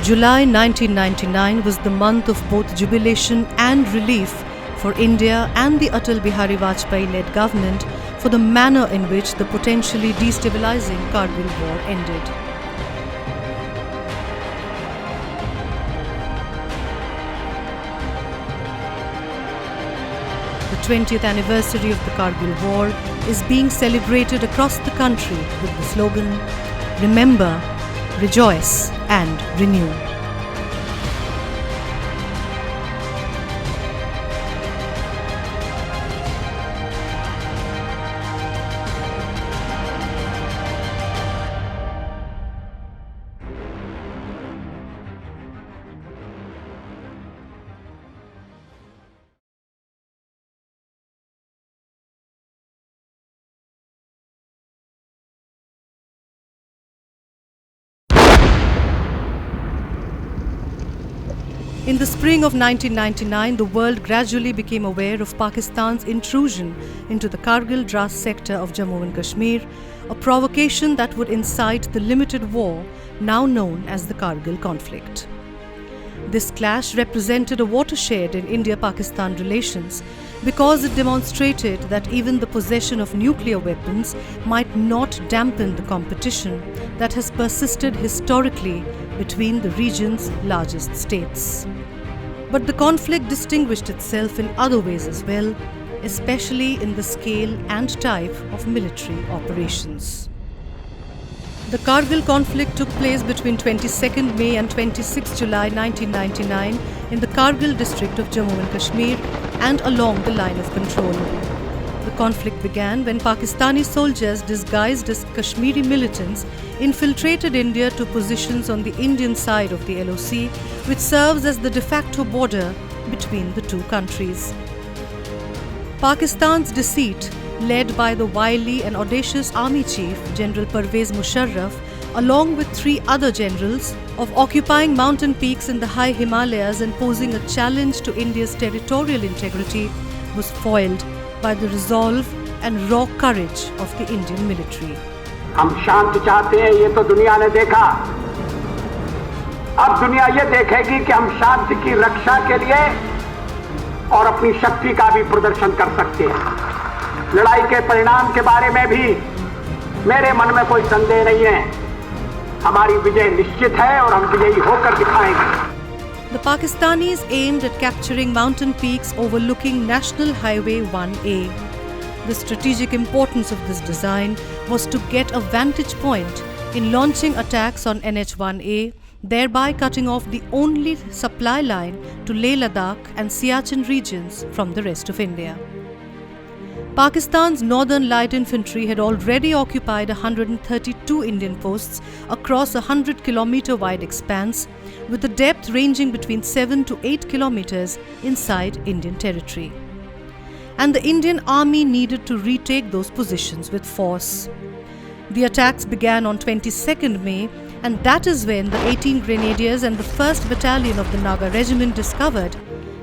July 1999 was the month of both jubilation and relief for India and the Atal Bihari Vajpayee-led government for the manner in which the potentially destabilizing Kargil war ended. The 20th anniversary of the Kargil war is being celebrated across the country with the slogan, "Remember, Rejoice and Renew." In the spring of 1999, the world gradually became aware of Pakistan's intrusion into the Kargil-Dras sector of Jammu and Kashmir, a provocation that would incite the limited war now known as the Kargil conflict. This clash represented a watershed in India-Pakistan relations because it demonstrated that even the possession of nuclear weapons might not dampen the competition that has persisted historically between the region's largest states. But the conflict distinguished itself in other ways as well, especially in the scale and type of military operations. The Kargil conflict took place between 22nd May and 26 July 1999 in the Kargil district of Jammu and Kashmir and along the line of control. The conflict began when Pakistani soldiers disguised as Kashmiri militants infiltrated India to positions on the Indian side of the LOC, which serves as the de facto border between the two countries. Pakistan's deceit, led by the wily and audacious army chief General Pervez Musharraf, along with 3 other generals, of occupying mountain peaks in the high Himalayas and posing a challenge to India's territorial integrity, was foiled by the resolve and raw courage of the Indian military. हम शांति चाहते हैं, ये तो दुनिया ने देखा। अब दुनिया ये देखेगी कि हम शांति की रक्षा के लिए और अपनी शक्ति का भी प्रदर्शन कर सकते हैं। लड़ाई के परिणाम के बारे में भी मेरे मन में कोई संदेह नहीं है। हमारी विजय निश्चित है और हम विजयी होकर दिखाएंगे। The Pakistanis aimed at capturing mountain peaks overlooking National Highway 1A. The strategic importance of this design was to get a vantage point in launching attacks on NH1A, thereby cutting off the only supply line to Leh Ladakh and Siachen regions from the rest of India. Pakistan's Northern Light Infantry had already occupied 132 Indian posts across a 100-kilometer wide expanse, with a depth ranging between 7 to 8 kilometers inside Indian territory. And the Indian Army needed to retake those positions with force. The attacks began on 22nd May, and that is when the 18 Grenadiers and the 1st Battalion of the Naga Regiment discovered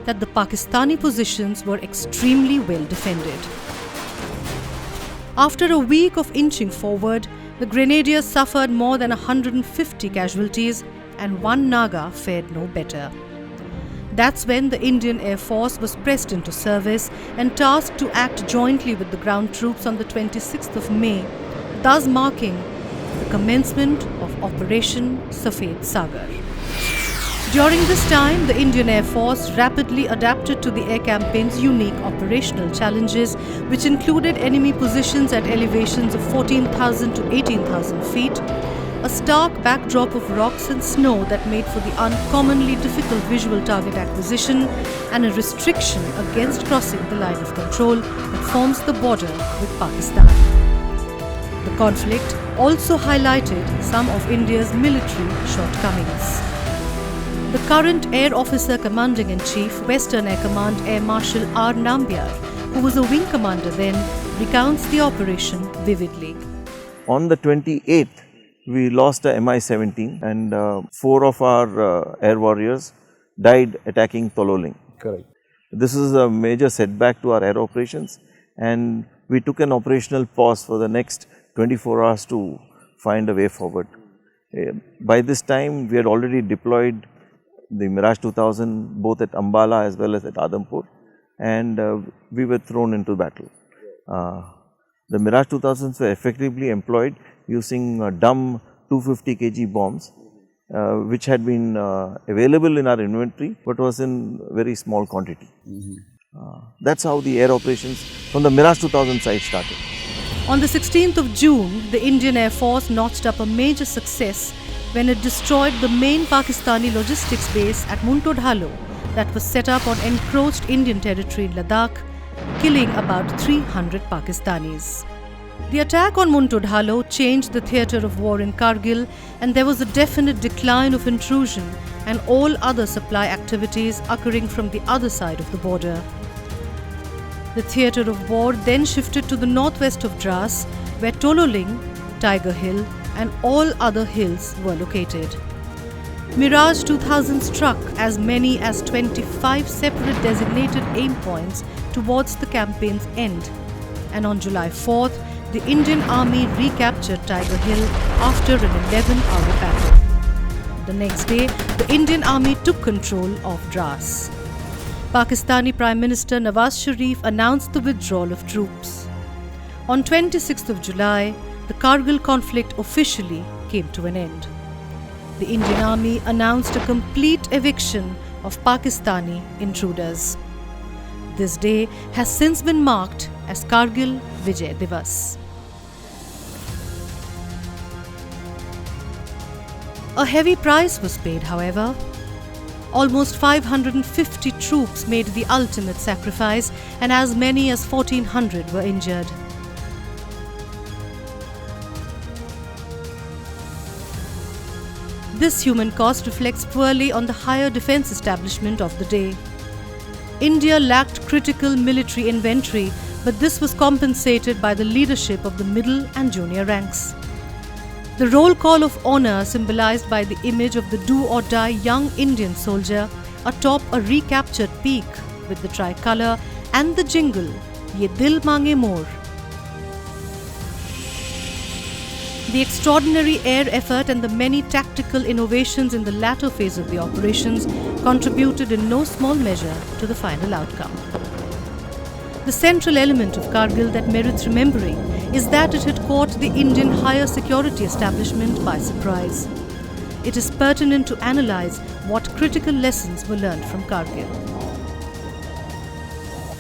that the Pakistani positions were extremely well defended. After a week of inching forward, the Grenadiers suffered more than 150 casualties, and one Naga fared no better. That's when the Indian Air Force was pressed into service and tasked to act jointly with the ground troops on the 26th of May, thus marking the commencement of Operation Safed Sagar. During this time, the Indian Air Force rapidly adapted to the air campaign's unique operational challenges, which included enemy positions at elevations of 14,000 to 18,000 feet, a stark backdrop of rocks and snow that made for the uncommonly difficult visual target acquisition, and a restriction against crossing the line of control that forms the border with Pakistan. The conflict also highlighted some of India's military shortcomings. The current Air Officer Commanding-in-Chief, Western Air Command Air Marshal R. Nambiar, who was a wing commander then, recounts the operation vividly. On the 28th, we lost a Mi-17 and 4 of our air warriors died attacking Tololing. Correct. This is a major setback to our air operations, and we took an operational pause for the next 24 hours to find a way forward. By this time, we had already deployed the Mirage 2000 both at Ambala as well as at Adampur, and we were thrown into battle. The Mirage 2000s were effectively employed using dumb 250 kg bombs, which had been available in our inventory but was in very small quantity. That's how the air operations from the Mirage 2000 side started. On the 16th of June, the Indian Air Force notched up a major success when it destroyed the main Pakistani logistics base at Muntodhalo that was set up on encroached Indian territory in Ladakh, killing about 300 Pakistanis. The attack on Muntodhalo changed the theatre of war in Kargil, and there was a definite decline of intrusion and all other supply activities occurring from the other side of the border. The theatre of war then shifted to the northwest of Dras, where Tololing, Tiger Hill and all other hills were located. Mirage 2000 struck as many as 25 separate designated aim points towards the campaign's end, and on July 4th, the Indian Army recaptured Tiger Hill after an 11-hour battle. The next day, the Indian Army took control of Dras. Pakistani Prime Minister Nawaz Sharif announced the withdrawal of troops. On 26th of July, the Kargil conflict officially came to an end. The Indian Army announced a complete eviction of Pakistani intruders. This day has since been marked as Kargil Vijay Divas. A heavy price was paid, however. Almost 550 troops made the ultimate sacrifice, and as many as 1,400 were injured. This human cost reflects poorly on the higher defence establishment of the day. India lacked critical military inventory, but this was compensated by the leadership of the middle and junior ranks. The roll call of honour symbolized by the image of the do-or-die young Indian soldier atop a recaptured peak with the tricolour and the jingle, Ye Dil Mange More. The extraordinary air effort and the many tactical innovations in the latter phase of the operations contributed in no small measure to the final outcome. The central element of Kargil that merits remembering is that it had caught the Indian higher security establishment by surprise. It is pertinent to analyse what critical lessons were learned from Kargil.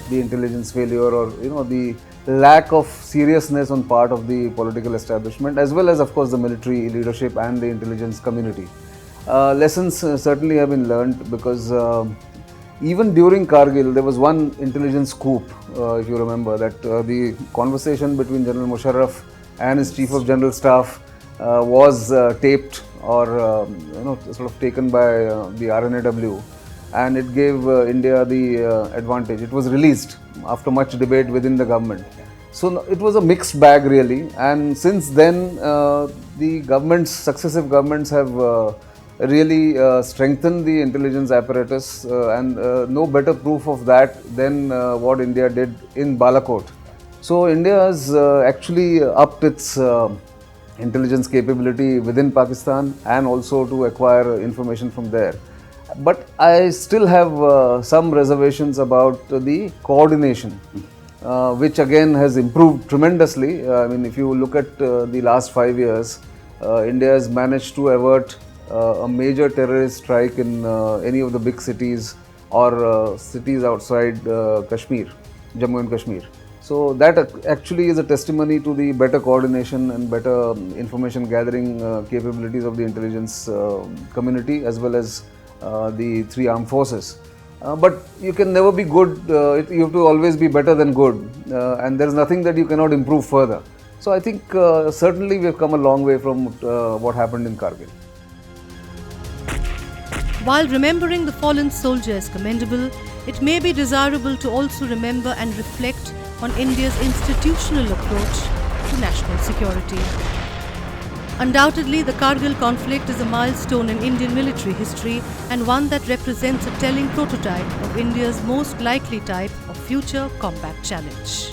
The intelligence failure, or the lack of seriousness on part of the political establishment, as well as of course the military leadership and the intelligence community. Lessons certainly have been learned, because even during Kargil, there was one intelligence coup, if you remember, that the conversation between General Musharraf and his Chief of General Staff was taped, or sort of taken by the RNAW, and it gave India the advantage. It was released after much debate within the government. So it was a mixed bag really, and since then the successive governments have really strengthened the intelligence apparatus, and no better proof of that than what India did in Balakot. So India has actually upped its intelligence capability within Pakistan and also to acquire information from there. But I still have some reservations about the coordination, which again has improved tremendously. I mean, if you look at the last 5 years, India has managed to avert a major terrorist strike in any of the big cities or cities outside Kashmir, Jammu and Kashmir. So that actually is a testimony to the better coordination and better information gathering capabilities of the intelligence community, as well as the three armed forces. But you can never be good, you have to always be better than good, and there is nothing that you cannot improve further. So I think certainly we have come a long way from what happened in Kargil. While remembering the fallen soldier is commendable, it may be desirable to also remember and reflect on India's institutional approach to national security. Undoubtedly, the Kargil conflict is a milestone in Indian military history, and one that represents a telling prototype of India's most likely type of future combat challenge.